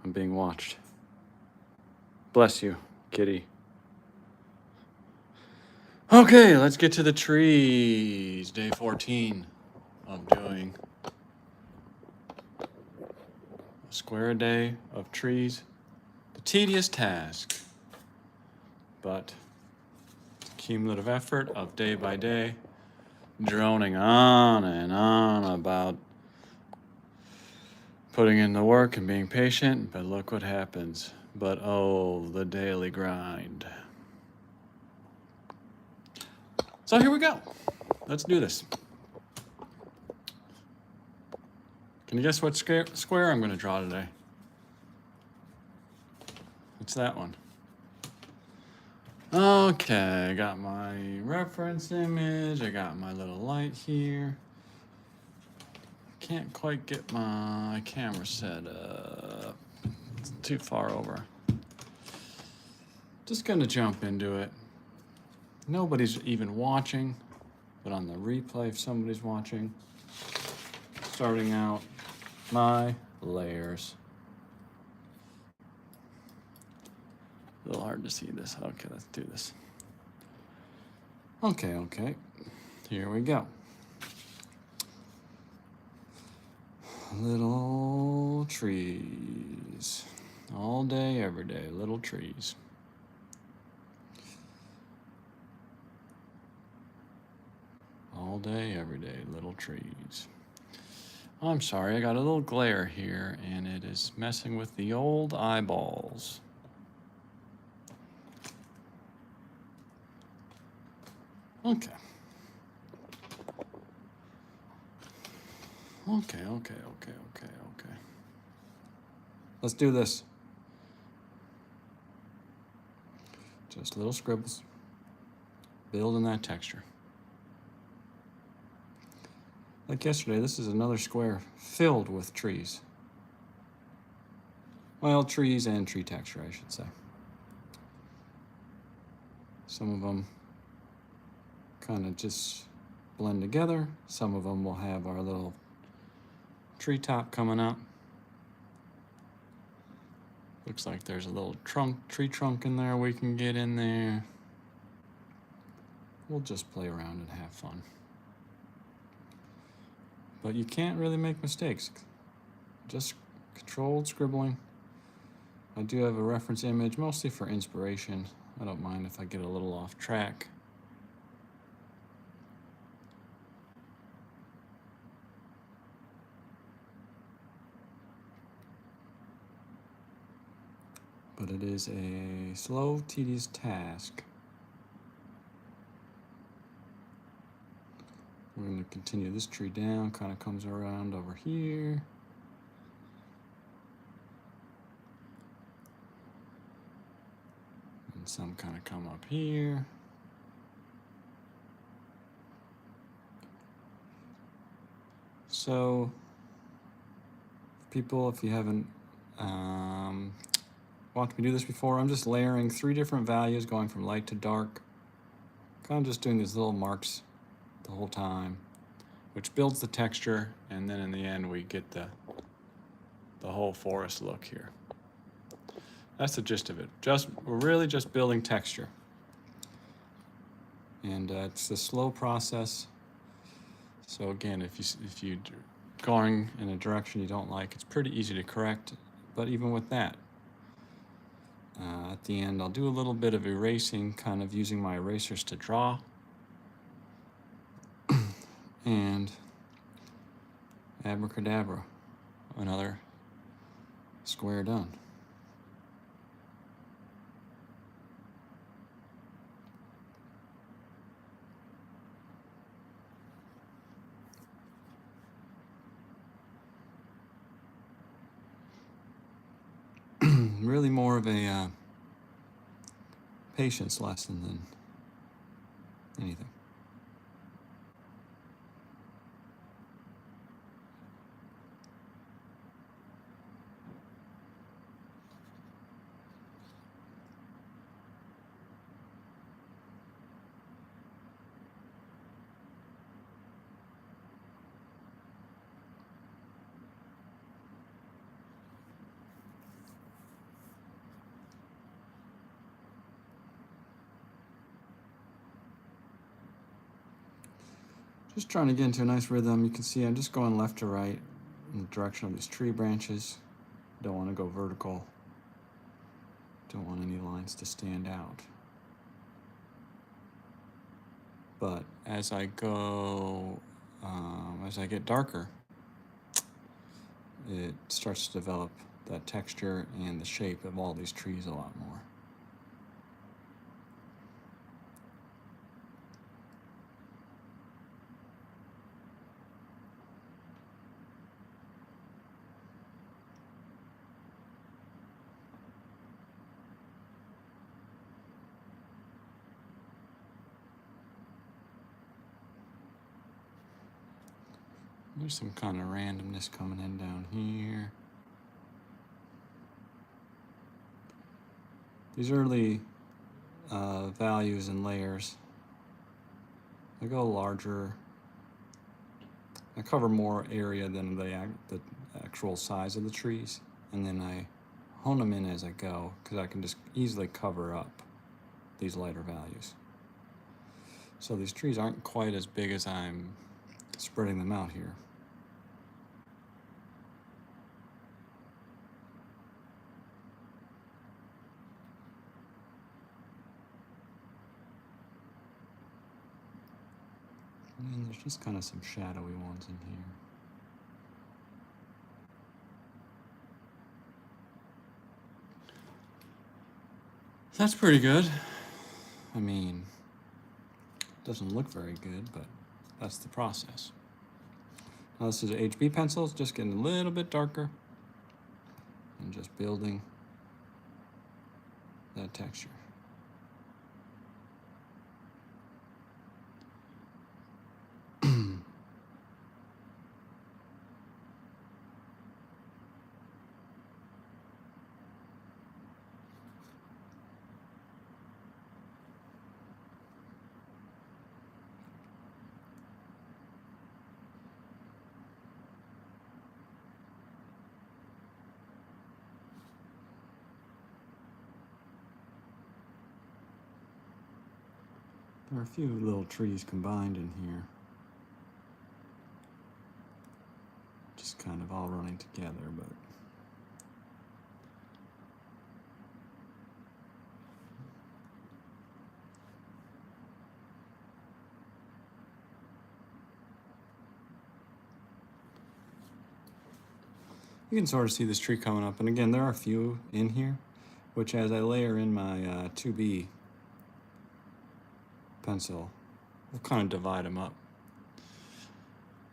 I'm being watched. Bless you, kitty. Okay, let's get to the trees. Day 14 of doing a square day of trees. The tedious task, but cumulative effort of day by day, droning on and on about putting in the work and being patient, but look what happens. But oh, the daily grind. So here we go. Let's do this. Can you guess what square I'm going to draw today? It's that one. Okay, I got my reference image. I got my little light here. Can't quite get my camera set up. It's too far over. Just gonna jump into it. Nobody's even watching, but on the replay, if somebody's watching, starting out my layers. A little hard to see this. Okay, let's do this. Okay. Here we go. Little trees. All day, every day, little trees. All day, every day, little trees. I'm sorry, I got a little glare here, and it is messing with the old eyeballs. Okay. Let's do this. Just little scribbles. Building that texture. Like yesterday, this is another square filled with trees. Well, trees and tree texture, I should say. Some of them kind of just blend together. Some of them will have our little treetop coming up. Looks like there's a little tree trunk in there we can get in there. We'll just play around and have fun. But you can't really make mistakes. Just controlled scribbling. I do have a reference image, mostly for inspiration. I don't mind if I get a little off track. But it is a slow, tedious task. We're going to continue this tree down, kind of comes around over here. And some kind of come up here. So, people, if you haven't watched me do this before, I'm just layering 3 different values going from light to dark. Kind of just doing these little marks the whole time, which builds the texture, and then in the end we get the whole forest look here. That's the gist of it. We're really just building texture. And it's a slow process. So again, if you're going in a direction you don't like, it's pretty easy to correct. But even with that, at the end, I'll do a little bit of erasing, kind of using my erasers to draw. And abracadabra, another square done. Really more of a patience lesson than anything. Just trying to get into a nice rhythm. You can see I'm just going left to right in the direction of these tree branches. Don't want to go vertical. Don't want any lines to stand out. But as I go, as I get darker, it starts to develop that texture and the shape of all these trees a lot more. There's some kind of randomness coming in down here. These early values and layers, I go larger. I cover more area than the actual size of the trees, and then I hone them in as I go, because I can just easily cover up these lighter values. So these trees aren't quite as big as I'm spreading them out here. And there's just kind of some shadowy ones in here. That's pretty good. I mean, doesn't look very good, but that's the process. Now this is HB pencils, just getting a little bit darker and just building that texture. There are a few little trees combined in here. Just kind of all running together, but you can sort of see this tree coming up. And again, there are a few in here, which as I layer in my 2B pencil, we'll kind of divide them up.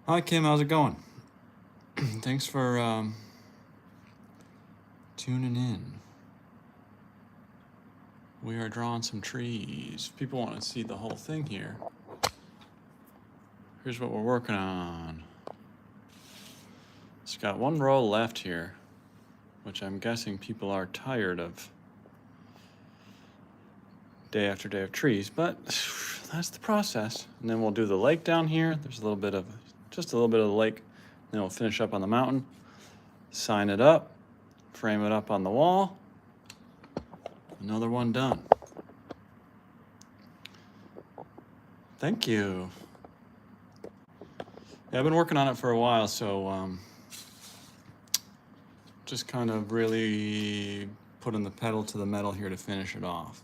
Hi Kim, how's it going? Thanks for tuning in. We are drawing some trees. People want to see the whole thing here. Here's what we're working on. It's got one row left here, which I'm guessing people are tired of day after day of trees, but that's the process. And then we'll do the lake down here. There's just a little bit of the lake. Then we'll finish up on the mountain, sign it up, frame it up on the wall. Another one done. Thank you. Yeah, I've been working on it for a while, so just kind of really putting the pedal to the metal here to finish it off.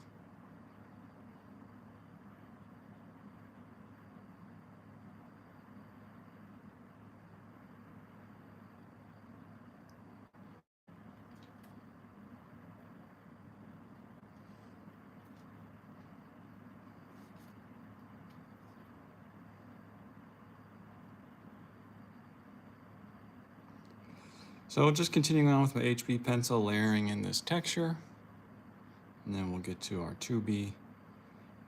So just continuing on with my HB pencil, layering in this texture, and then we'll get to our 2B.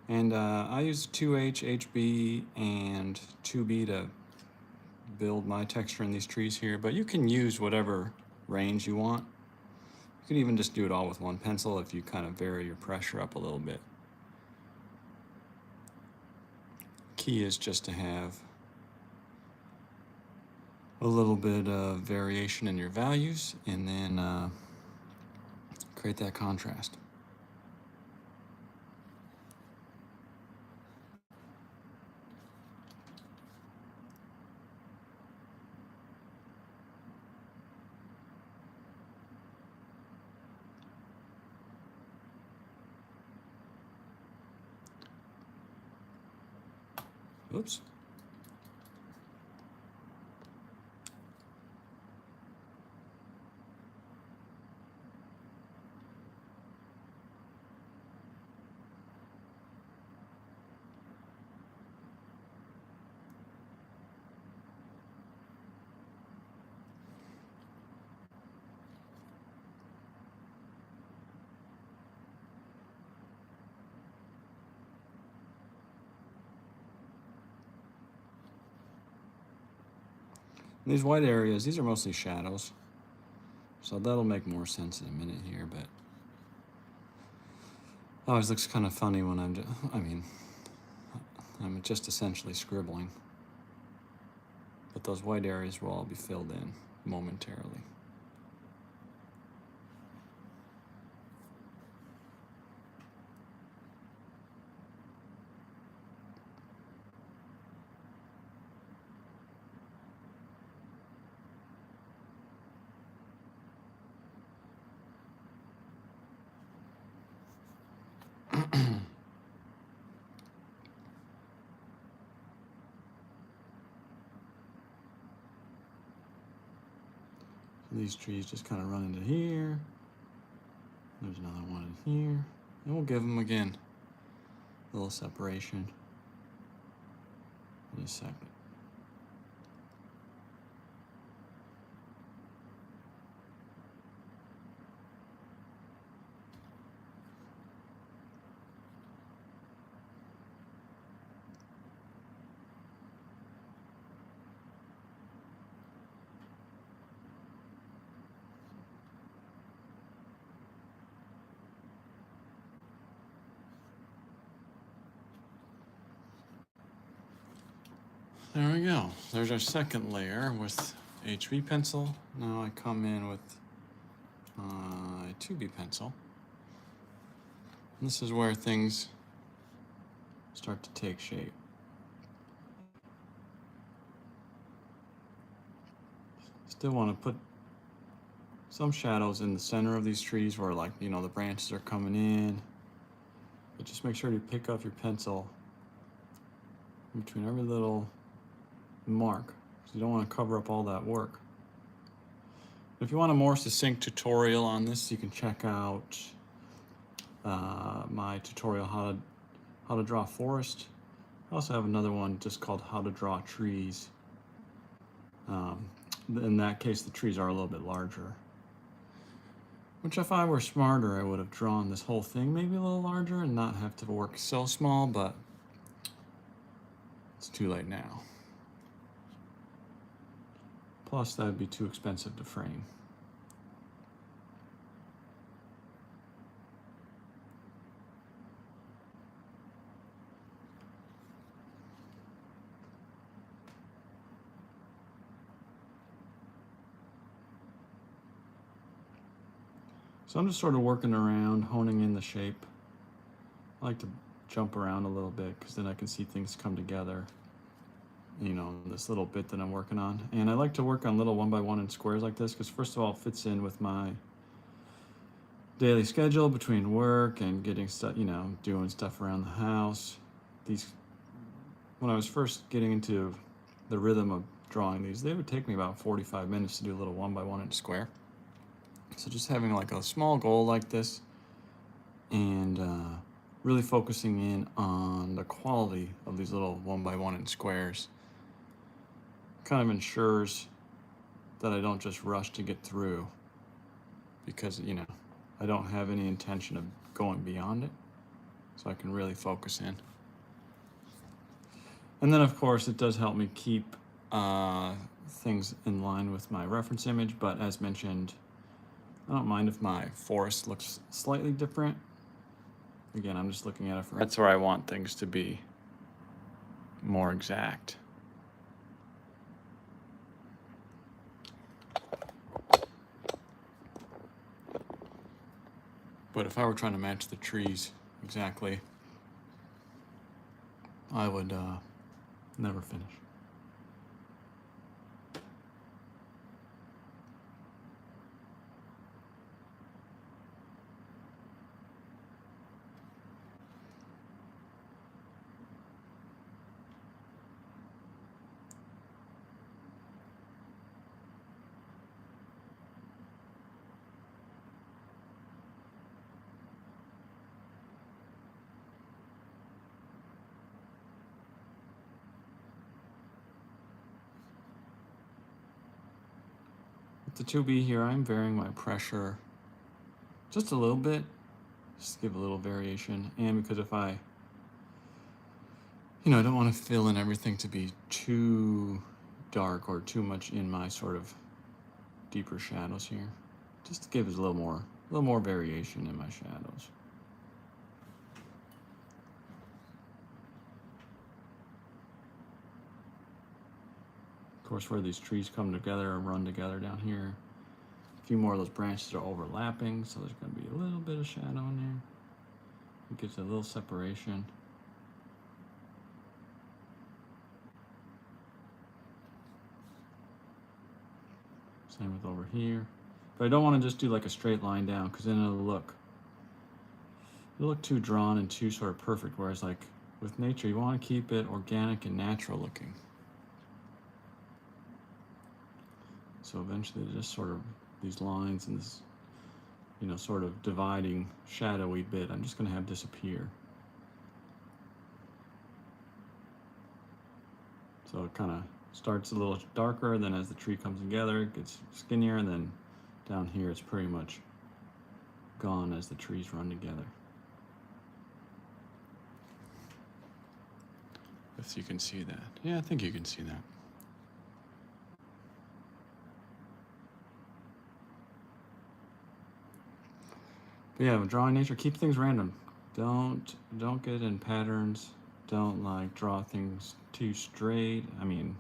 And I use 2H, HB, and 2B to build my texture in these trees here, but you can use whatever range you want. You can even just do it all with one pencil if you kind of vary your pressure up a little bit. Key is just to have a little bit of variation in your values, and then create that contrast. Oops. These white areas, these are mostly shadows. So that'll make more sense in a minute here, but always looks kind of funny when I'm just essentially scribbling. But those white areas will all be filled in momentarily. These trees just kind of run into here. There's another one in here. And we'll give them, again, a little separation in a second. There we go. There's our second layer with HB pencil. Now I come in with a 2B pencil. And this is where things start to take shape. Still want to put some shadows in the center of these trees where, like, you know, the branches are coming in. But just make sure you pick up your pencil in between every little mark, because you don't want to cover up all that work. If you want a more succinct tutorial on this, you can check out my tutorial how to draw forest. I also have another one just called how to draw trees. In that case, the trees are a little bit larger, which if I were smarter, I would have drawn this whole thing maybe a little larger and not have to work so small, but it's too late now. Plus, that would be too expensive to frame. So I'm just sort of working around, honing in the shape. I like to jump around a little bit because then I can see things come together, you know, this little bit that I'm working on. And I like to work on little 1x1 in squares like this because, first of all, it fits in with my daily schedule between work and getting stuff, you know, doing stuff around the house. When I was first getting into the rhythm of drawing these, they would take me about 45 minutes to do a little 1x1 inch square. So just having like a small goal like this and really focusing in on the quality of these little 1x1 inch squares kind of ensures that I don't just rush to get through, because, you know, I don't have any intention of going beyond it, so I can really focus in. And then, of course, it does help me keep things in line with my reference image, but as mentioned, I don't mind if my forest looks slightly different. Again, I'm just looking at it for... That's where I want things to be more exact. But if I were trying to match the trees exactly, I would never finish. With the 2B here, I'm varying my pressure just a little bit, just to give a little variation. And because if I don't want to fill in everything to be too dark or too much in my sort of deeper shadows here, just to give us a little more variation in my shadows. Of course, where these trees come together or run together down here, a few more of those branches are overlapping, so there's going to be a little bit of shadow in there. It gives a little separation. Same with over here. But I don't want to just do like a straight line down, because then it'll look too drawn and too sort of perfect, whereas like with nature, you want to keep it organic and natural looking. So eventually just sort of these lines and this, sort of dividing shadowy bit, I'm just going to have disappear. So it kind of starts a little darker, then as the tree comes together, it gets skinnier, and then down here it's pretty much gone as the trees run together. If you can see that. Yeah, I think you can see that. But yeah, drawing nature, keep things random. Don't get in patterns. Don't like draw things too straight. I mean,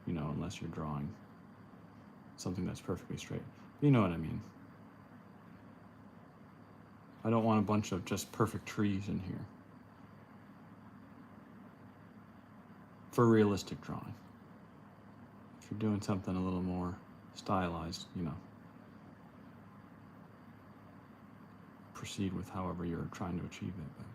unless you're drawing something that's perfectly straight. You know what I mean. I don't want a bunch of just perfect trees in here for realistic drawing. If you're doing something a little more stylized, proceed with however you're trying to achieve it. But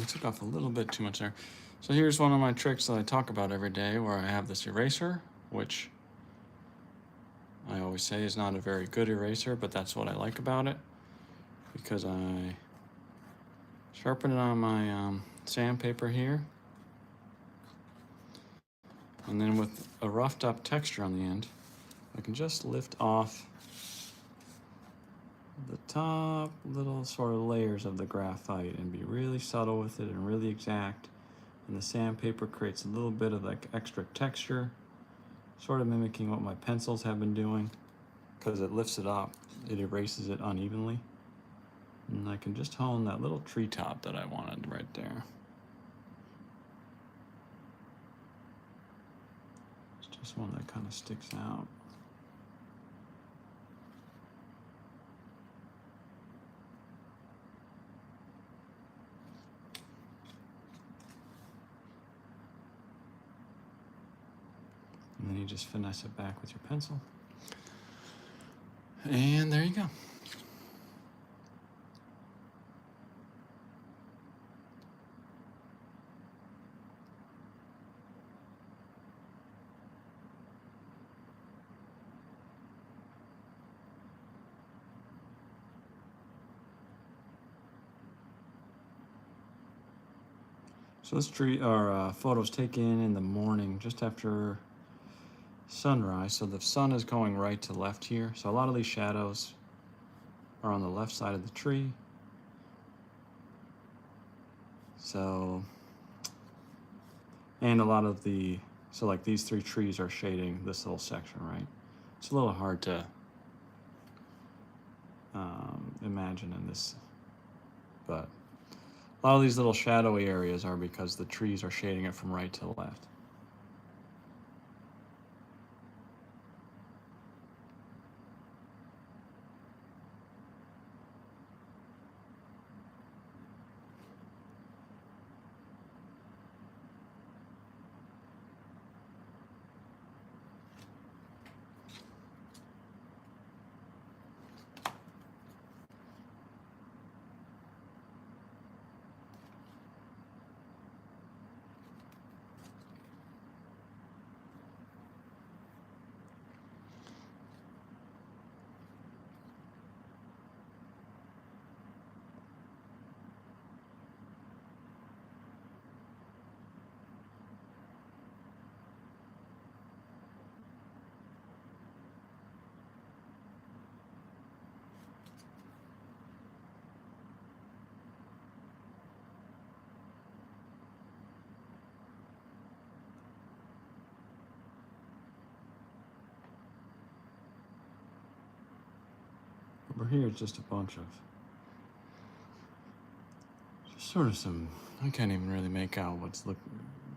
took off a little bit too much there. So here's one of my tricks that I talk about every day, where I have this eraser, which I always say is not a very good eraser, but that's what I like about it, because I sharpen it on my sandpaper here, and then with a roughed up texture on the end, I can just lift off the top little sort of layers of the graphite and be really subtle with it and really exact. And the sandpaper creates a little bit of like extra texture, sort of mimicking what my pencils have been doing, because it lifts it up, it erases it unevenly. And I can just hone that little treetop that I wanted right there. It's just one that kind of sticks out. And then you just finesse it back with your pencil. And there you go. So this photo's taken in the morning, just after sunrise. So the sun is going right to left here. So a lot of these shadows are on the left side of the tree. So, and a lot of so like these three trees are shading this little section, right? It's a little hard to imagine in this, but a lot of these little shadowy areas are because the trees are shading it from right to left. over here it's just a bunch of, just sort of some, I can't even really make out what's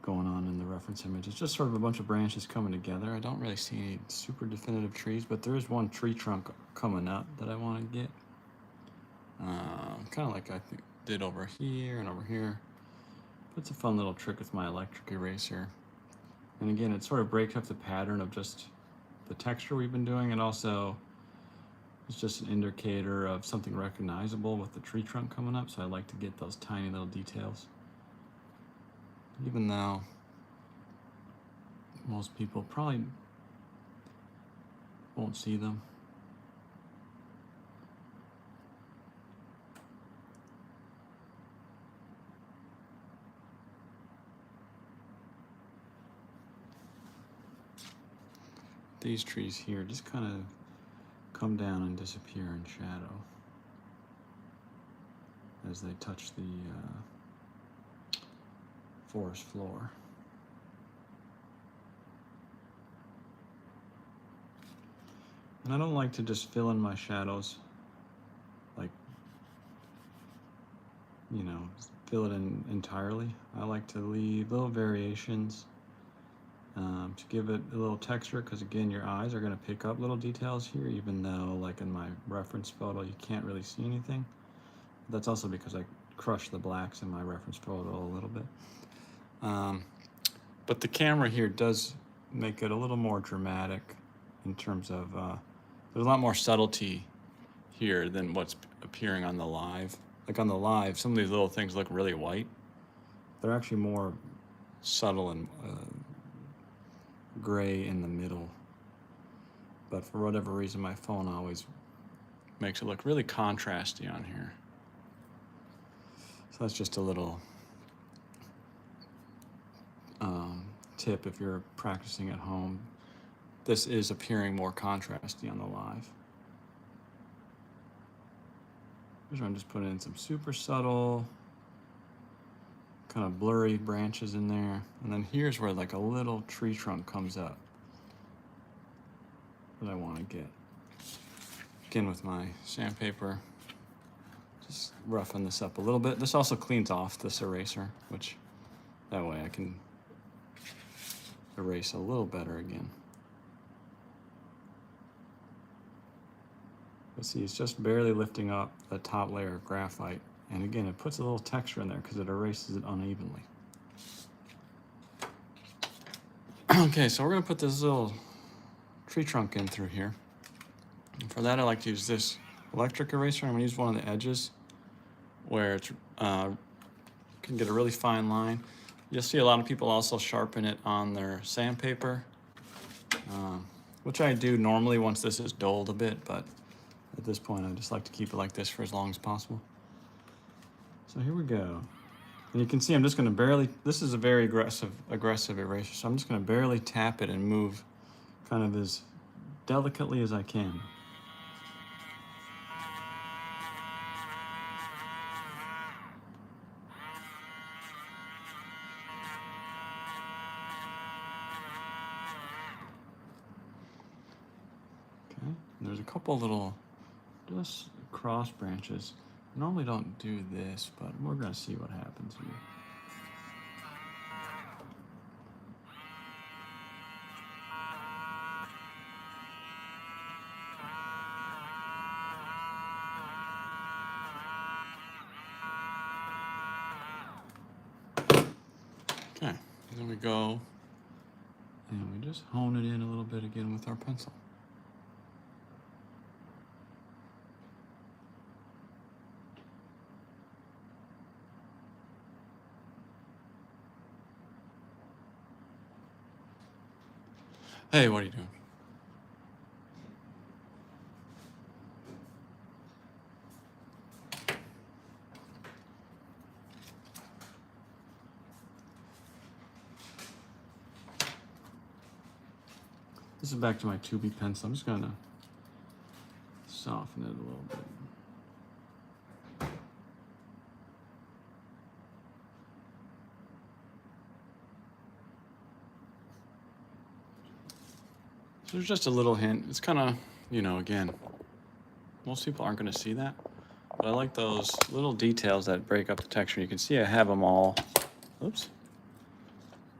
going on in the reference image. It's just sort of a bunch of branches coming together. I don't really see any super definitive trees, but there is one tree trunk coming up that I want to get. Kind of like I did over here and over here. But it's a fun little trick with my electric eraser. And again, it sort of breaks up the pattern of just the texture we've been doing, and also it's just an indicator of something recognizable with the tree trunk coming up, so I like to get those tiny little details. Even though most people probably won't see them. These trees here just kind of come down and disappear in shadow as they touch the forest floor. And I don't like to just fill in my shadows, like, you know, fill it in entirely. I like to leave little variations to give it a little texture, because again, your eyes are going to pick up little details here, even though like in my reference photo you can't really see anything. That's also because I crushed the blacks in my reference photo a little bit. But the camera here does make it a little more dramatic in terms of, there's a lot more subtlety here than what's appearing on the live. Like on the live, some of these little things look really white. They're actually more subtle and gray in the middle. But for whatever reason, my phone always makes it look really contrasty on here. So that's just a little tip if you're practicing at home. This is appearing more contrasty on the live. Here's where I'm just putting in some super subtle, kind of blurry branches in there. And then here's where like a little tree trunk comes up that I want to get. Again, with my sandpaper, just roughing this up a little bit. This also cleans off this eraser, which that way I can erase a little better again. But see, it's just barely lifting up the top layer of graphite. And again, it puts a little texture in there because it erases it unevenly. Okay, so we're going to put this little tree trunk in through here. And for that, I like to use this electric eraser. I'm going to use one of the edges where it's can get a really fine line. You'll see a lot of people also sharpen it on their sandpaper, which I do normally once this is dulled a bit, but at this point I just like to keep it like this for as long as possible. So here we go. And you can see I'm just going to barely, this is a very aggressive eraser, so I'm just going to barely tap it and move kind of as delicately as I can. Okay, there's a couple little just cross branches. I normally don't do this, but we're going to see what happens here. Okay, then we go and we just hone it in a little bit again with our pencil. Hey, what are you doing? This is back to my 2B pencil. I'm just gonna soften it a little bit. So there's just a little hint. It's kind of, you know, again, Most people aren't going to see that, but I like those little details that break up the texture. You can see I have them all, oops,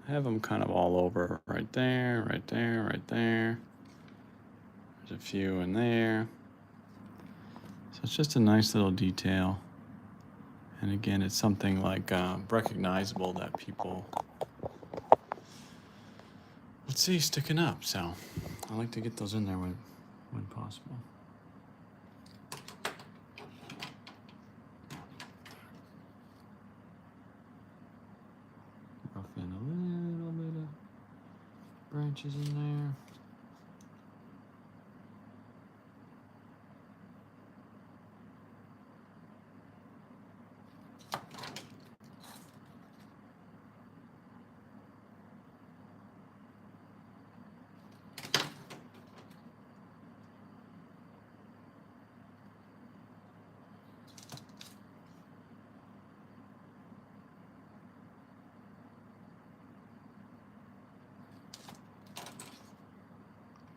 I have them kind of all over, right there, right there, right there. There's a few in there. So it's just a nice little detail. And again, it's something like recognizable that people would see sticking up. So I like to get those in there when possible. Rough in a little bit of branches in there.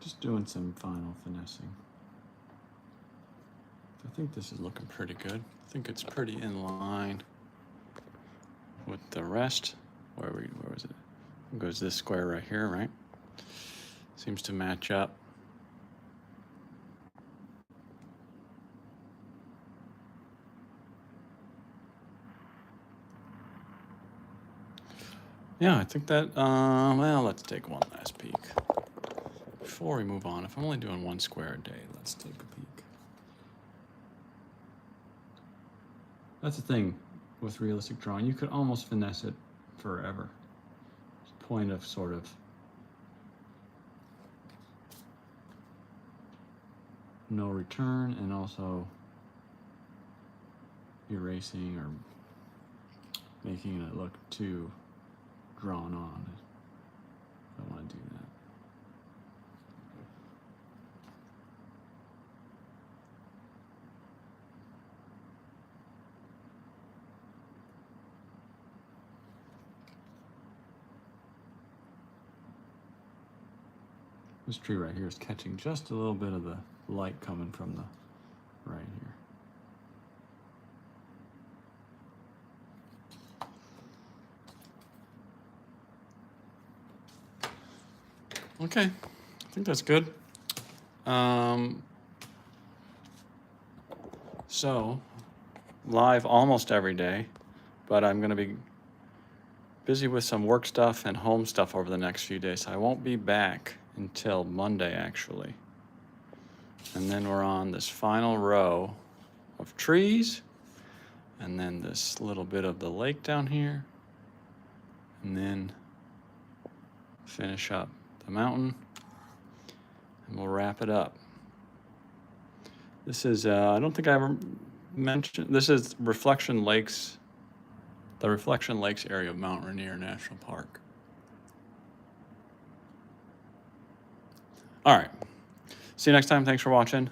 Just doing some final finessing. I think this is looking pretty good. I think it's pretty in line with the rest. Where was it? It goes this square right here, right? Seems to match up. Yeah, I think that, well, let's take one last peek. Before we move on, if I'm only doing one square a day, let's take a peek. That's the thing with realistic drawing. You could almost finesse it forever. It's the point of sort of no return and also erasing or making it look too drawn on. I don't want to do that. This tree right here is catching just a little bit of the light coming from the right here. Okay, I think that's good. So, live almost every day, but I'm going to be busy with some work stuff and home stuff over the next few days. So I won't be back until Monday, actually. And then we're on this final row of trees, and then this little bit of the lake down here, and then finish up the mountain, and we'll wrap it up. This is, I don't think I ever mentioned, this is Reflection Lakes, the Reflection Lakes area of Mount Rainier National Park. All right. See you next time. Thanks for watching.